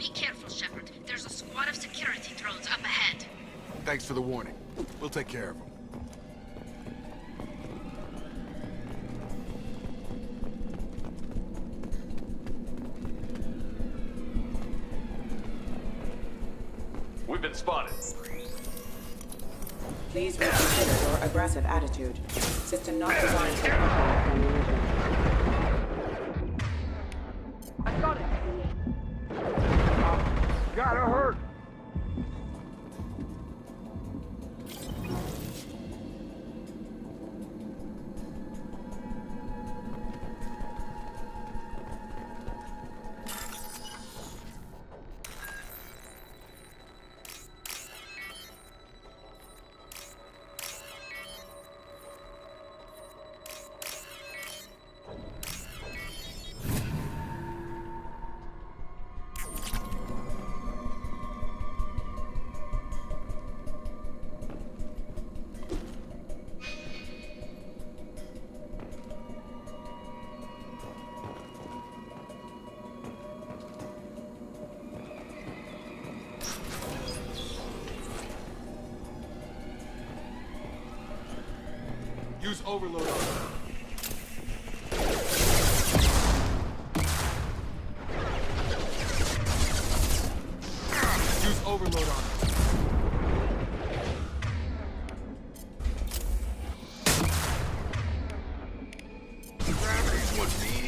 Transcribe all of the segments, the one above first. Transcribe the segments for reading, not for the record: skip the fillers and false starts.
Be careful, Shepard. There's a squad of security drones up ahead. Thanks for the warning. We'll take care of them. We've been spotted. Please reconsider your aggressive attitude. System not designed for ammunition. I got it! Gotta hurt! Use overload on them. Use overload on them. Gravity's what these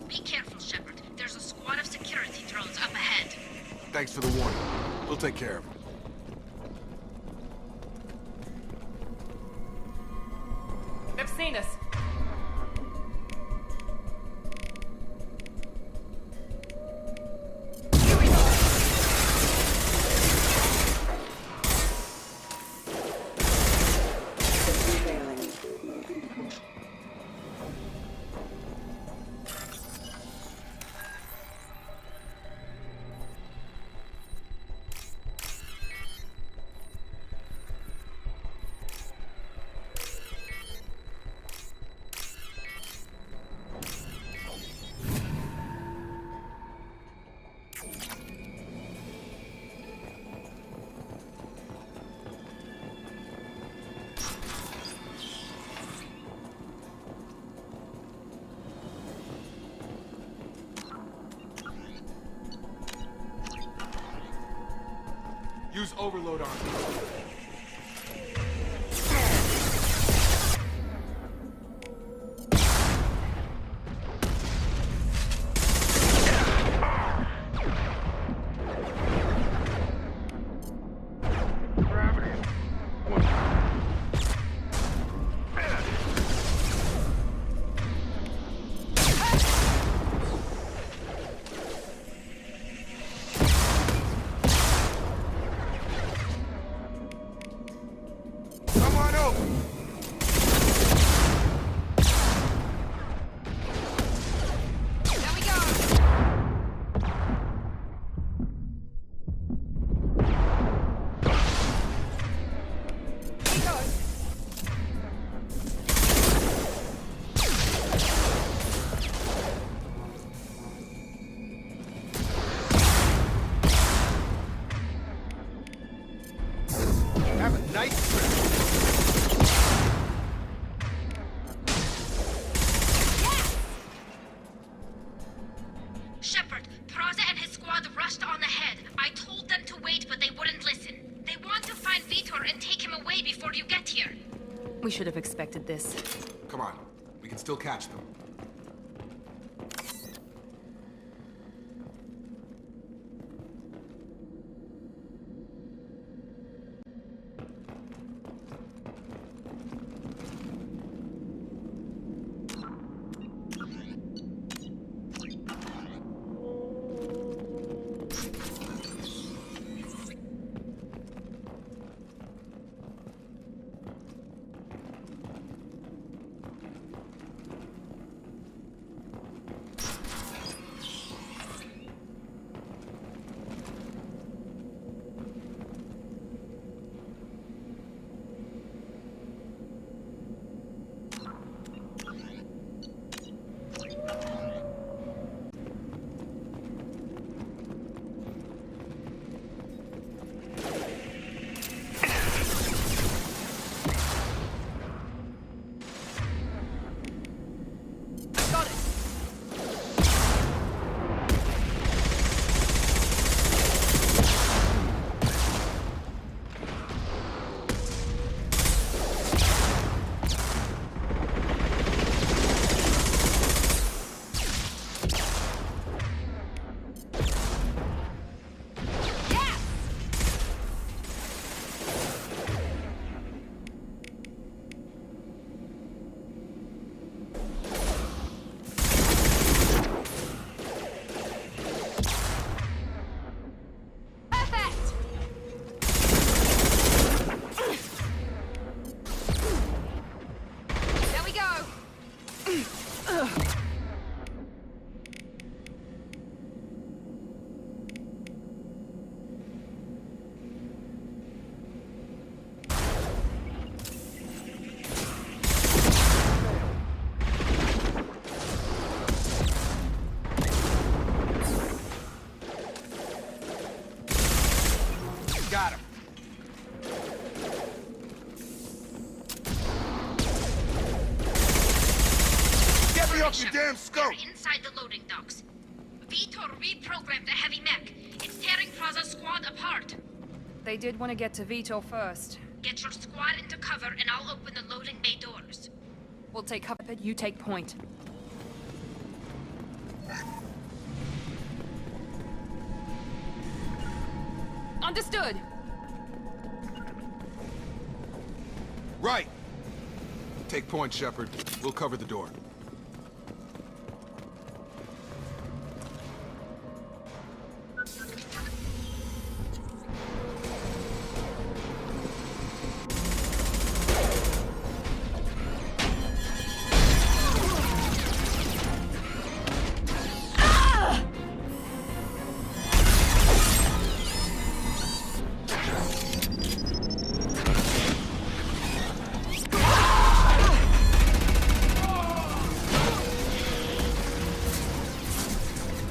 Be careful, Shepard. There's a squad of security drones up ahead. Thanks for the warning. We'll take care of them. They've seen us. Here we go. System failing. Use overload on them. Shepard, Praza and his squad rushed on ahead. I told them to wait, but they wouldn't listen. They want to find Vitor and take him away before you get here. We should have expected this. Come on. We can still catch them. Got it! Perfect! There we go! Got him. Get me off your damn scope! We're inside the loading docks. Vitor reprogrammed the heavy mech. It's tearing Praza's squad apart. They did want to get to Vito first. Get your squad into cover and I'll open the loading bay doors. We'll take cover, you take point. Understood! Right! Take point, Shepard. We'll cover the door.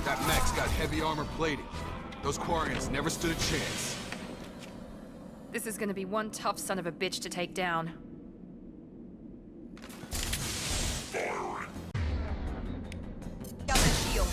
That mech's got heavy armor plating. Those Quarians never stood a chance. This is gonna be one tough son of a bitch to take down. Got the shield.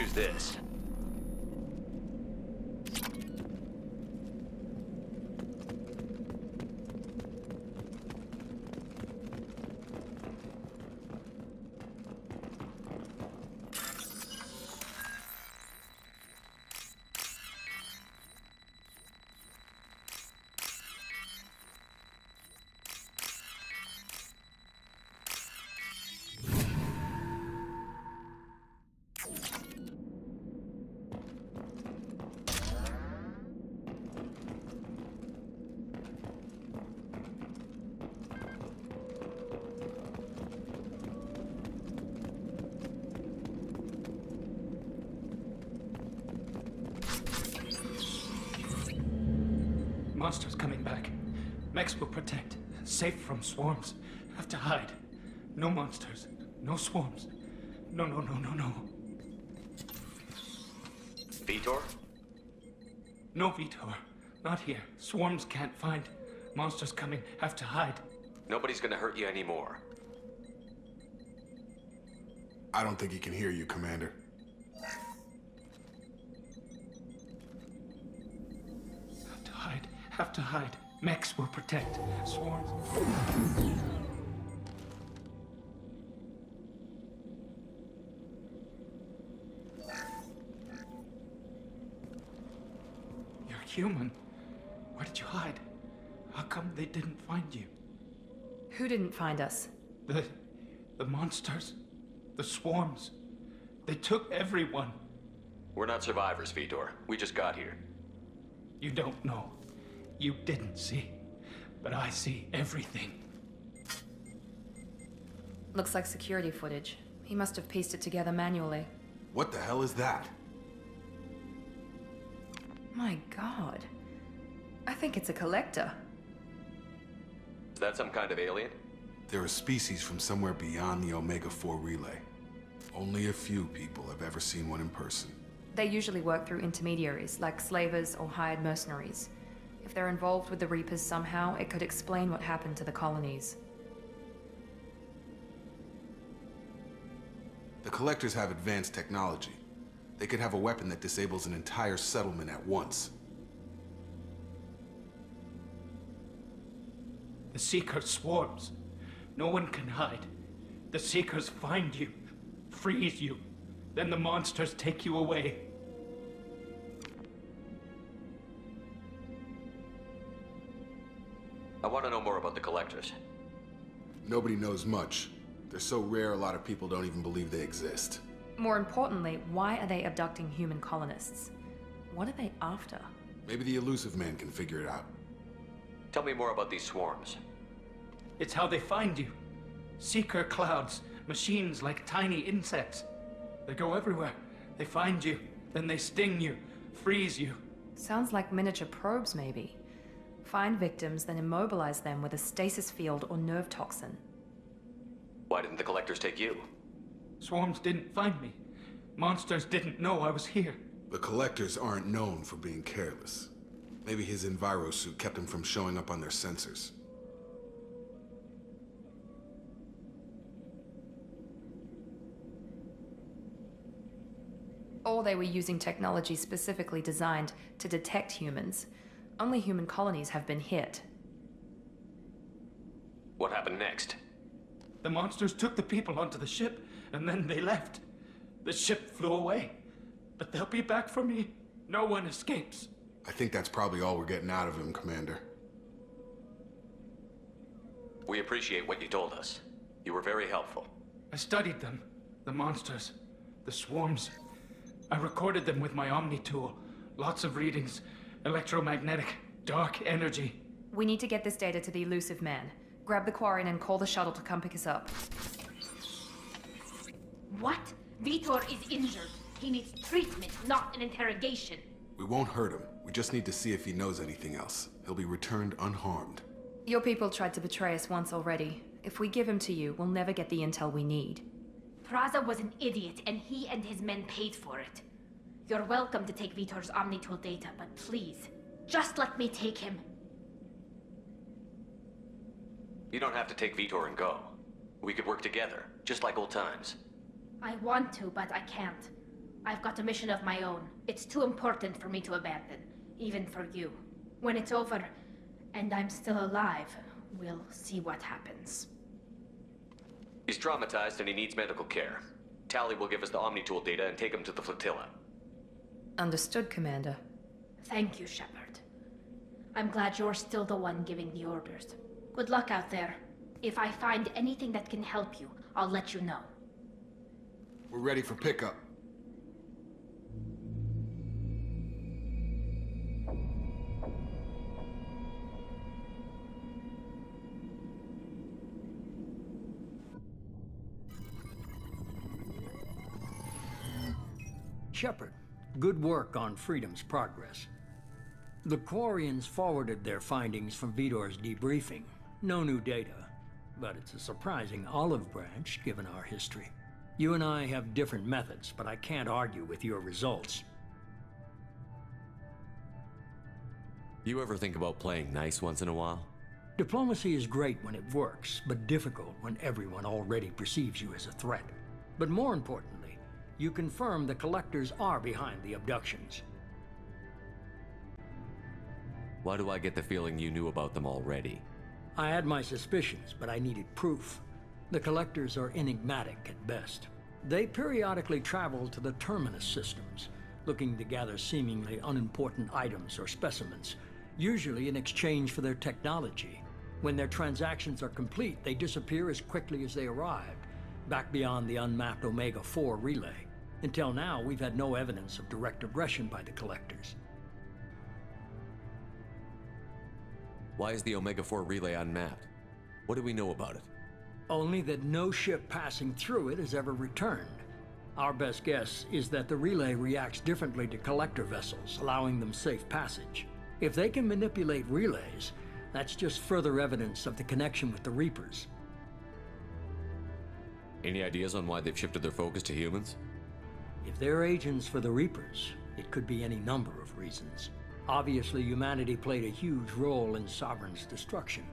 use this. Monsters coming back. Mechs will protect. Safe from swarms. Have to hide. No monsters. No swarms. No. Vitor? No Vitor. Not here. Swarms can't find. Monsters coming. Have to hide. Nobody's gonna hurt you anymore. I don't think he can hear you, Commander. Have to hide. Mechs will protect. Swarms. You're human. Where did you hide? How come they didn't find you? Who didn't find us? The monsters. The swarms. They took everyone. We're not survivors, Vitor. We just got here. You don't know. You didn't see. But I see everything. Looks like security footage. He must have pieced it together manually. What the hell is that? My god. I think it's a collector. Is that some kind of alien? They're a species from somewhere beyond the Omega-4 relay. Only a few people have ever seen one in person. They usually work through intermediaries, like slavers or hired mercenaries. If they're involved with the Reapers somehow, it could explain what happened to the colonies. The Collectors have advanced technology. They could have a weapon that disables an entire settlement at once. The Seeker swarms. No one can hide. The Seekers find you, freeze you. Then the monsters take you away. I want to know more about the Collectors. Nobody knows much. They're so rare, a lot of people don't even believe they exist. More importantly, why are they abducting human colonists? What are they after? Maybe the Elusive Man can figure it out. Tell me more about these swarms. It's how they find you. Seeker clouds, machines like tiny insects. They go everywhere. They find you, then they sting you, freeze you. Sounds like miniature probes, maybe. Find victims, then immobilize them with a stasis field or nerve toxin. Why didn't the Collectors take you? Swarms didn't find me. Monsters didn't know I was here. The Collectors aren't known for being careless. Maybe his Enviro suit kept him from showing up on their sensors. Or they were using technology specifically designed to detect humans. Only human colonies have been hit. What happened next? The monsters took the people onto the ship, and then they left. The ship flew away. But they'll be back for me. No one escapes. I think that's probably all we're getting out of him, Commander. We appreciate what you told us. You were very helpful. I studied them. The monsters. The swarms. I recorded them with my Omni tool. Lots of readings. Electromagnetic. Dark energy. We need to get this data to the Elusive Man. Grab the Quarian and call the shuttle to come pick us up. What? Vitor is injured. He needs treatment, not an interrogation. We won't hurt him. We just need to see if he knows anything else. He'll be returned unharmed. Your people tried to betray us once already. If we give him to you, we'll never get the intel we need. Praza was an idiot, and he and his men paid for it. You're welcome to take Vitor's Omnitool data, but please, just let me take him. You don't have to take Vitor and go. We could work together, just like old times. I want to, but I can't. I've got a mission of my own. It's too important for me to abandon, even for you. When it's over, and I'm still alive, we'll see what happens. He's traumatized and he needs medical care. Tali will give us the Omnitool data and take him to the flotilla. Understood, Commander. Thank you, Shepard. I'm glad you're still the one giving the orders. Good luck out there. If I find anything that can help you, I'll let you know. We're ready for pickup. Shepard, good work on Freedom's progress. The Quarians forwarded their findings from Vitor's debriefing. No new data, but it's a surprising olive branch given our history. You and I have different methods, but I can't argue with your results. You ever think about playing nice once in a while? Diplomacy is great when it works, but difficult when everyone already perceives you as a threat. But more importantly, you confirm the Collectors are behind the abductions. Why do I get the feeling you knew about them already? I had my suspicions, but I needed proof. The Collectors are enigmatic at best. They periodically travel to the Terminus systems, looking to gather seemingly unimportant items or specimens, usually in exchange for their technology. When their transactions are complete, they disappear as quickly as they arrived, back beyond the unmapped Omega-4 relay. Until now, we've had no evidence of direct aggression by the Collectors. Why is the Omega-4 relay unmapped? What do we know about it? Only that no ship passing through it has ever returned. Our best guess is that the relay reacts differently to Collector vessels, allowing them safe passage. If they can manipulate relays, that's just further evidence of the connection with the Reapers. Any ideas on why they've shifted their focus to humans? If they're agents for the Reapers, it could be any number of reasons. Obviously, humanity played a huge role in Sovereign's destruction.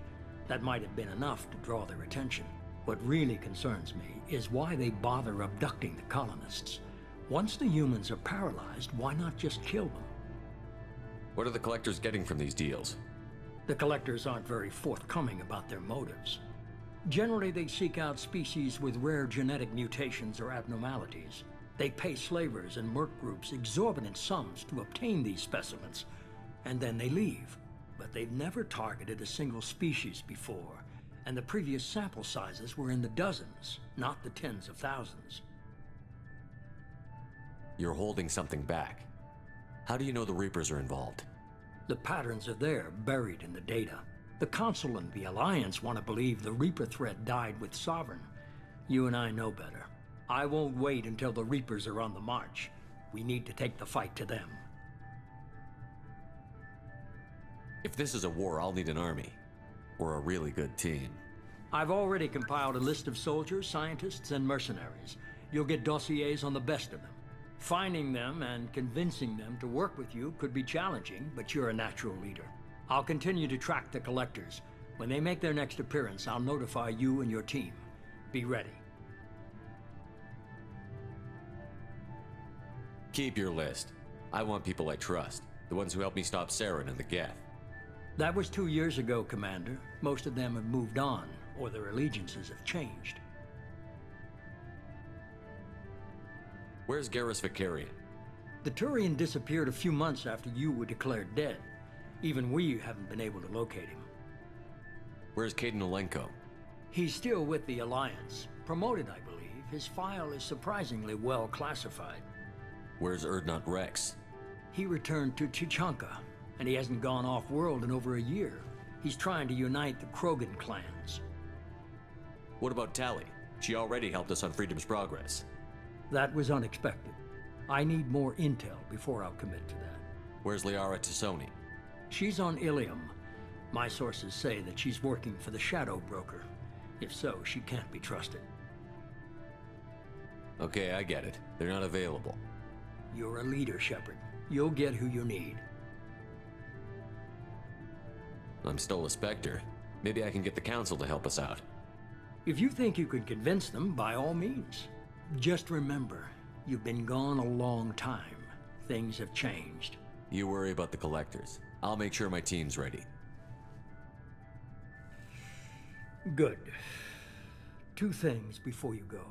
That might have been enough to draw their attention. What really concerns me is why they bother abducting the colonists. Once the humans are paralyzed, why not just kill them? What are the Collectors getting from these deals? The Collectors aren't very forthcoming about their motives. Generally, they seek out species with rare genetic mutations or abnormalities. They pay slavers and merc groups exorbitant sums to obtain these specimens, and then they leave. But they've never targeted a single species before, and the previous sample sizes were in the dozens, not the tens of thousands. You're holding something back. How do you know the Reapers are involved? The patterns are there, buried in the data. The Council and the Alliance want to believe the Reaper threat died with Sovereign. You and I know better. I won't wait until the Reapers are on the march. We need to take the fight to them. If this is a war, I'll need an army. Or a really good team. I've already compiled a list of soldiers, scientists, and mercenaries. You'll get dossiers on the best of them. Finding them and convincing them to work with you could be challenging, but you're a natural leader. I'll continue to track the Collectors. When they make their next appearance, I'll notify you and your team. Be ready. Keep your list. I want people I trust. The ones who helped me stop Saren and the Geth. That was 2 years ago, Commander. Most of them have moved on, or their allegiances have changed. Where's Garrus Vakarian? The Turian disappeared a few months after you were declared dead. Even we haven't been able to locate him. Where's Kaidan Alenko? He's still with the Alliance. Promoted, I believe. His file is surprisingly well classified. Where's Urdnot Rex? He returned to Chichanka, and he hasn't gone off-world in over a year. He's trying to unite the Krogan clans. What about Tali? She already helped us on Freedom's progress. That was unexpected. I need more intel before I'll commit to that. Where's Liara Tassoni? She's on Ilium. My sources say that she's working for the Shadow Broker. If so, she can't be trusted. Okay, I get it. They're not available. You're a leader, Shepard. You'll get who you need. I'm still a Spectre. Maybe I can get the Council to help us out. If you think you can convince them, by all means. Just remember, You've been gone a long time. Things have changed. You worry about the collectors. I'll make sure my team's ready. Good. 2 things before you go.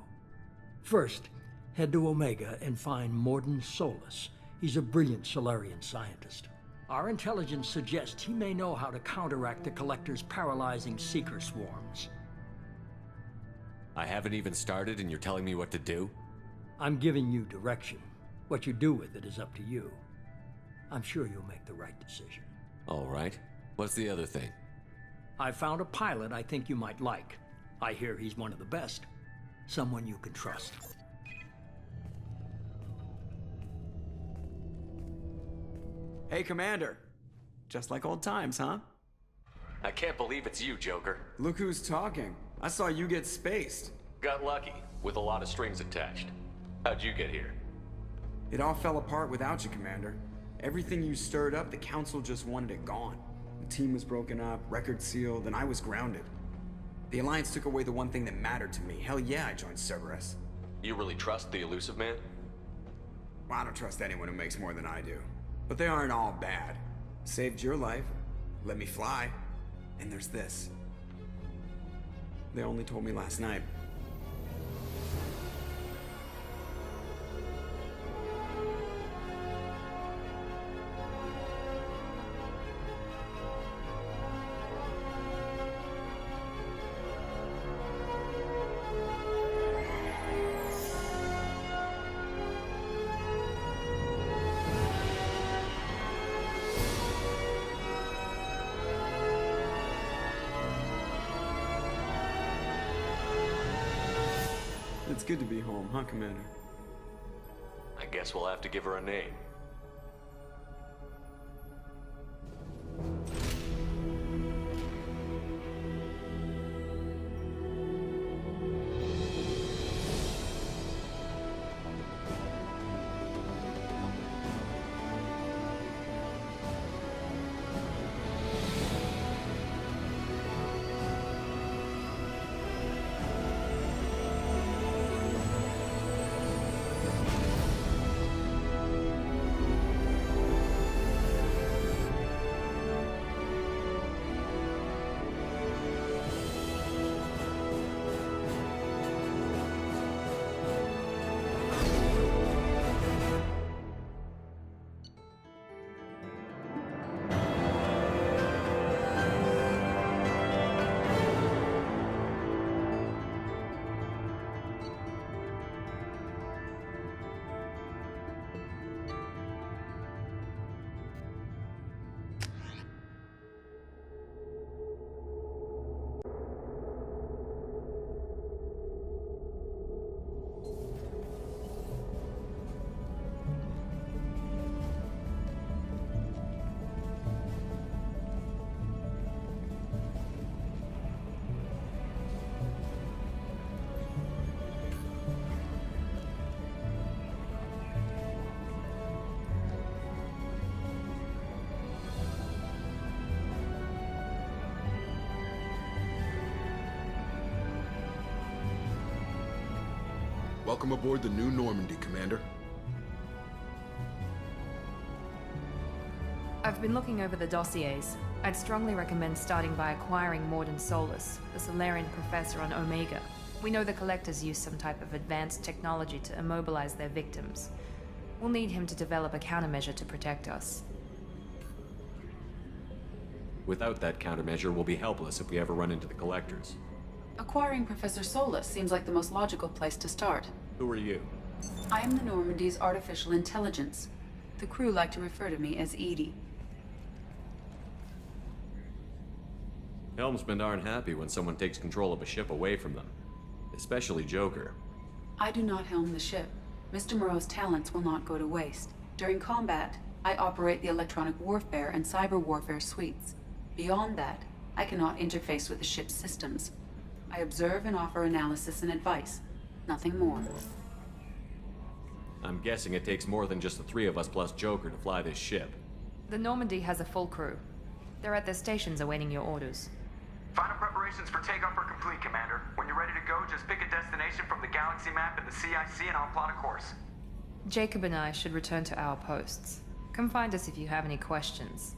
First, head to Omega and find Mordin Solus. He's a brilliant Solarian scientist. Our intelligence suggests he may know how to counteract the Collector's paralyzing Seeker swarms. I haven't even started and you're telling me what to do? I'm giving you direction. What you do with it is up to you. I'm sure you'll make the right decision. All right. What's the other thing? I found a pilot I think you might like. I hear he's one of the best. Someone you can trust. Hey, Commander. Just like old times, huh? I can't believe it's you, Joker. Look who's talking. I saw you get spaced. Got lucky, with a lot of strings attached. How'd you get here? It all fell apart without you, Commander. Everything you stirred up, the Council just wanted it gone. The team was broken up, record sealed, and I was grounded. The Alliance took away the one thing that mattered to me. Hell yeah, I joined Cerberus. You really trust the Illusive Man? Well, I don't trust anyone who makes more than I do. But they aren't all bad. Saved your life, let me fly, and there's this. They only told me last night. It's good to be home, huh, Commander? I guess we'll have to give her a name. Welcome aboard the New Normandy, Commander. I've been looking over the dossiers. I'd strongly recommend starting by acquiring Mordin Solus, the Solarian professor on Omega. We know the Collectors use some type of advanced technology to immobilize their victims. We'll need him to develop a countermeasure to protect us. Without that countermeasure, we'll be helpless if we ever run into the Collectors. Acquiring Professor Solus seems like the most logical place to start. Who are you? I am the Normandy's artificial intelligence. The crew like to refer to me as Edie. Helmsmen aren't happy when someone takes control of a ship away from them. Especially Joker. I do not helm the ship. Mr. Moreau's talents will not go to waste. During combat, I operate the electronic warfare and cyber warfare suites. Beyond that, I cannot interface with the ship's systems. I observe and offer analysis and advice. Nothing more. I'm guessing it takes more than just the 3 of us plus Joker to fly this ship. The Normandy has a full crew. They're at their stations awaiting your orders. Final preparations for takeoff are complete, Commander. When you're ready to go, just pick a destination from the galaxy map and the CIC and I'll plot a course. Jacob and I should return to our posts. Come find us if you have any questions.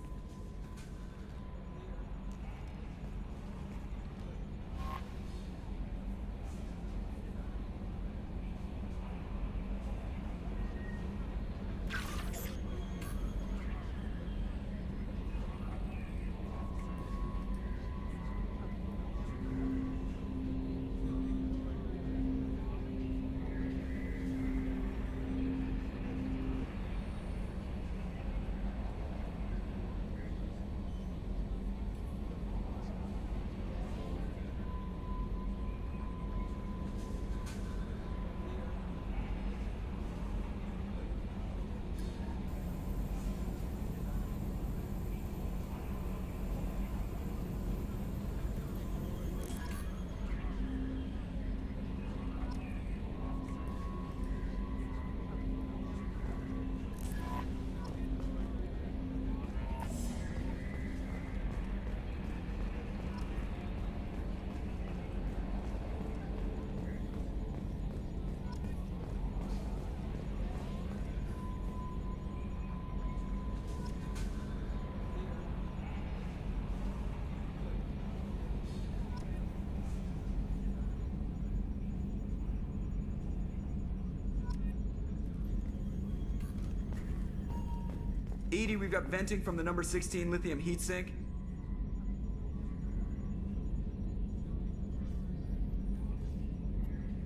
EDI, we've got venting from the number 16 lithium heatsink.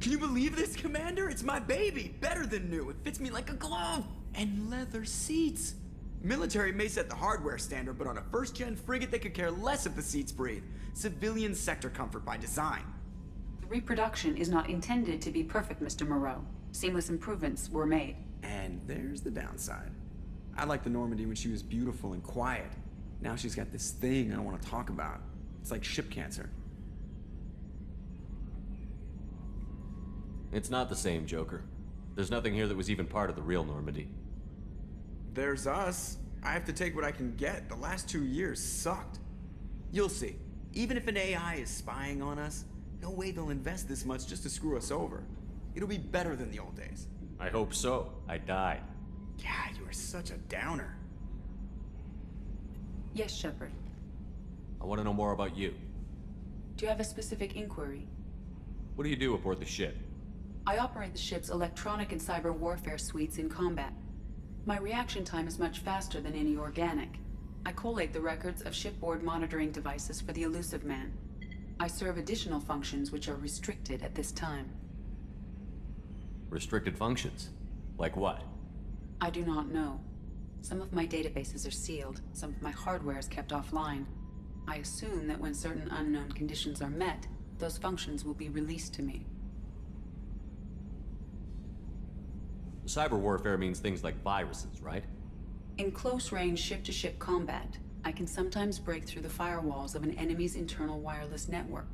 Can you believe this, Commander? It's my baby! Better than new. It fits me like a glove! And leather seats! Military may set the hardware standard, but on a first-gen frigate, they could care less if the seats breathe. Civilian sector comfort by design. The reproduction is not intended to be perfect, Mr. Moreau. Seamless improvements were made. And there's the downside. I liked the Normandy when she was beautiful and quiet. Now she's got this thing I don't want to talk about. It's like ship cancer. It's not the same, Joker. There's nothing here that was even part of the real Normandy. There's us. I have to take what I can get. The last 2 years sucked. You'll see. Even if an AI is spying on us, no way they'll invest this much just to screw us over. It'll be better than the old days. I hope so. I died. Yeah, you are such a downer. Yes, Shepard. I want to know more about you. Do you have a specific inquiry? What do you do aboard the ship? I operate the ship's electronic and cyber warfare suites in combat. My reaction time is much faster than any organic. I collate the records of shipboard monitoring devices for the Elusive Man. I serve additional functions which are restricted at this time. Restricted functions? Like what? I do not know. Some of my databases are sealed, some of my hardware is kept offline. I assume that when certain unknown conditions are met, those functions will be released to me. Cyber warfare means things like viruses, right? In close-range ship-to-ship combat, I can sometimes break through the firewalls of an enemy's internal wireless network.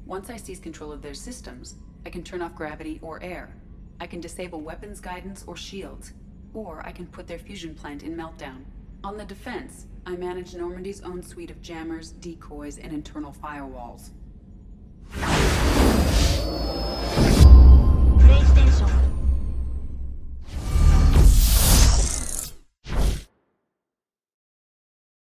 Once I seize control of their systems, I can turn off gravity or air. I can disable weapons guidance or shields, or I can put their fusion plant in meltdown. On the defense, I manage Normandy's own suite of jammers, decoys, and internal firewalls.